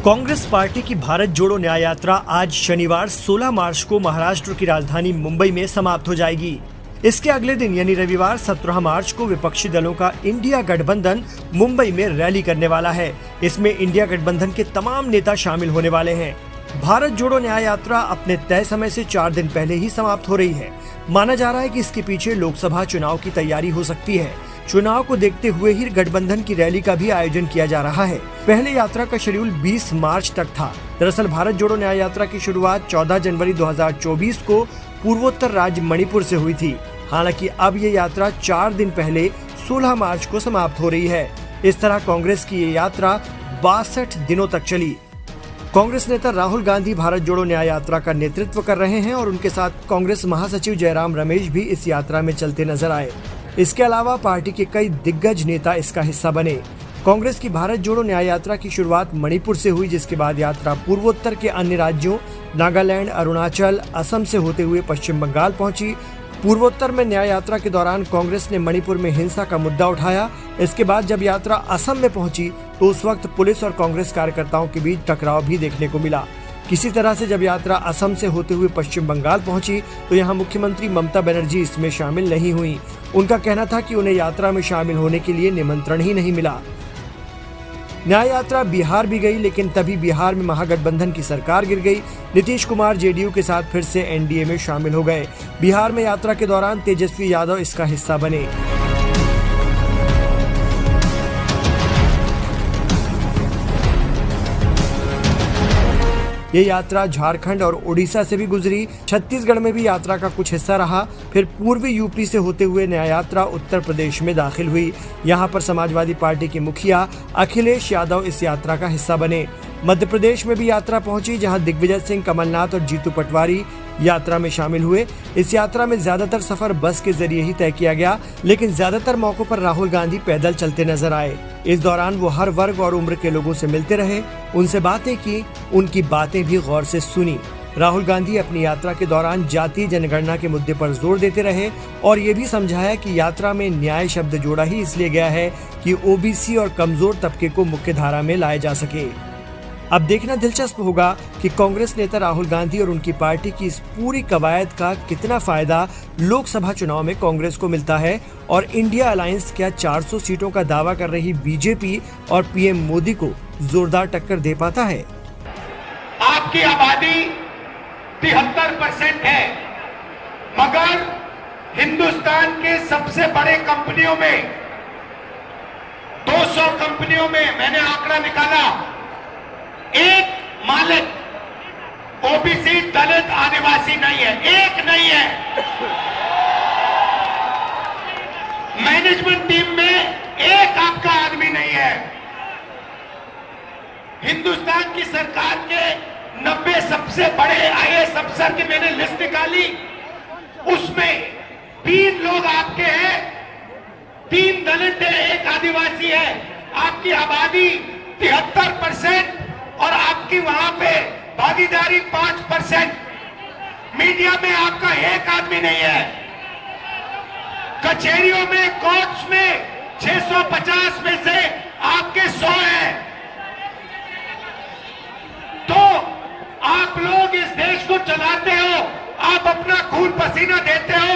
Congress party की भारत जोड़ो न्याय यात्रा आज शनिवार 16 मार्च को महाराष्ट्र की राजधानी मुंबई में समाप्त हो जाएगी। इसके अगले दिन यानी रविवार 17 मार्च को विपक्षी दलों का इंडिया गठबंधन मुंबई में रैली करने वाला है। इसमें इंडिया गठबंधन के तमाम नेता शामिल होने वाले हैं। भारत जोड़ो न्याय यात्रा अपने तय समय से 4 दिन पहले ही समाप्त हो रही है। माना जा रहा है कि इसके पीछे लोकसभा चुनाव की तैयारी हो सकती है। चुनाव को देखते हुए ही गठबंधन की रैली का भी आयोजन किया जा रहा है। पहले यात्रा का शेड्यूल 20 मार्च तक था। दरअसल भारत जोड़ो न्याय यात्रा की शुरुआत 14 जनवरी 2024 को पूर्वोत्तर राज्य मणिपुर से हुई थी। हालांकि अब ये यात्रा 4 दिन पहले 16 मार्च को समाप्त हो रही है। इस तरह कांग्रेस की ये यात्रा 62 दिनों तक चली। कांग्रेस नेता राहुल गांधी भारत जोड़ो न्याय यात्रा का नेतृत्व कर रहे हैं और उनके साथ कांग्रेस महासचिव जयराम रमेश भी इस यात्रा में चलते नजर आए। इसके अलावा पार्टी के कई दिग्गज नेता इसका हिस्सा बने। कांग्रेस की भारत जोड़ो न्याय यात्रा की शुरुआत मणिपुर से हुई, जिसके बाद यात्रा पूर्वोत्तर के अन्य राज्यों नागालैंड, अरुणाचल, असम से होते हुए पश्चिम बंगाल पहुंची। पूर्वोत्तर में न्याय यात्रा के दौरान कांग्रेस ने मणिपुर में हिंसा का मुद्दा उठाया। इसके बाद जब यात्रा असम में पहुंची तो उस वक्त पुलिस और कांग्रेस कार्यकर्ताओं के बीच टकराव भी देखने को मिला। किसी तरह से जब यात्रा असम से होते हुए पश्चिम बंगाल पहुंची तो यहां मुख्यमंत्री ममता बनर्जी इसमें शामिल नहीं हुई। उनका कहना था कि उन्हें यात्रा में शामिल होने के लिए निमंत्रण ही नहीं मिला। न्याय यात्रा बिहार भी गई, लेकिन तभी बिहार में महागठबंधन की सरकार गिर गई। नीतीश कुमार जेडीयू के साथ फिर से एनडीए में शामिल हो गए। बिहार में यात्रा के दौरान तेजस्वी यादव इसका हिस्सा बने। ये यात्रा झारखंड और ओडिशा से भी गुजरी। छत्तीसगढ़ में भी यात्रा का कुछ हिस्सा रहा। फिर पूर्वी यूपी से होते हुए न्याय यात्रा उत्तर प्रदेश में दाखिल हुई। यहाँ पर समाजवादी पार्टी के मुखिया अखिलेश यादव इस यात्रा का हिस्सा बने। मध्य प्रदेश में भी यात्रा पहुंची, जहां दिग्विजय सिंह, कमलनाथ और जीतू पटवारी यात्रा में शामिल हुए। इस यात्रा में ज्यादातर सफर बस के जरिए ही तय किया गया, लेकिन ज्यादातर मौकों पर राहुल गांधी पैदल चलते नजर आए। इस दौरान वो हर वर्ग और उम्र के लोगों से मिलते रहे, उनसे बातें की, उनकी बातें भी गौर से सुनी। राहुल गांधी अपनी यात्रा के दौरान जातीय जनगणना के मुद्दे पर जोर देते रहे और ये भी समझाया कि यात्रा में न्याय शब्द जोड़ा ही इसलिए गया है कि ओबीसी और कमजोर तबके को मुख्य धारा में लाया जा सके। अब देखना दिलचस्प होगा कि कांग्रेस नेता राहुल गांधी और उनकी पार्टी की इस पूरी कवायद का कितना फायदा लोकसभा चुनाव में कांग्रेस को मिलता है और इंडिया अलायंस क्या 400 सीटों का दावा कर रही बीजेपी और पीएम मोदी को जोरदार टक्कर दे पाता है। आपकी आबादी 73% है, मगर हिंदुस्तान के सबसे बड़े कंपनियों में 200 कंपनियों में मैंने आंकड़ा निकाला, एक मालिक ओबीसी, दलित, आदिवासी नहीं है, एक नहीं है। मैनेजमेंट टीम में एक आपका आदमी नहीं है। हिंदुस्तान की सरकार के 90 सबसे बड़े आईएएस अफसर की मैंने लिस्ट निकाली, उसमें 3 लोग आपके हैं, 3 दलित है, 1 आदिवासी है। आपकी आबादी 73% और आपकी वहां पे भागीदारी 5%। मीडिया में आपका एक आदमी नहीं है। कचहरियों में, कोर्ट्स में 650 में से आपके 100 हैं। तो आप लोग इस देश को चलाते हो, आप अपना खून पसीना देते हो।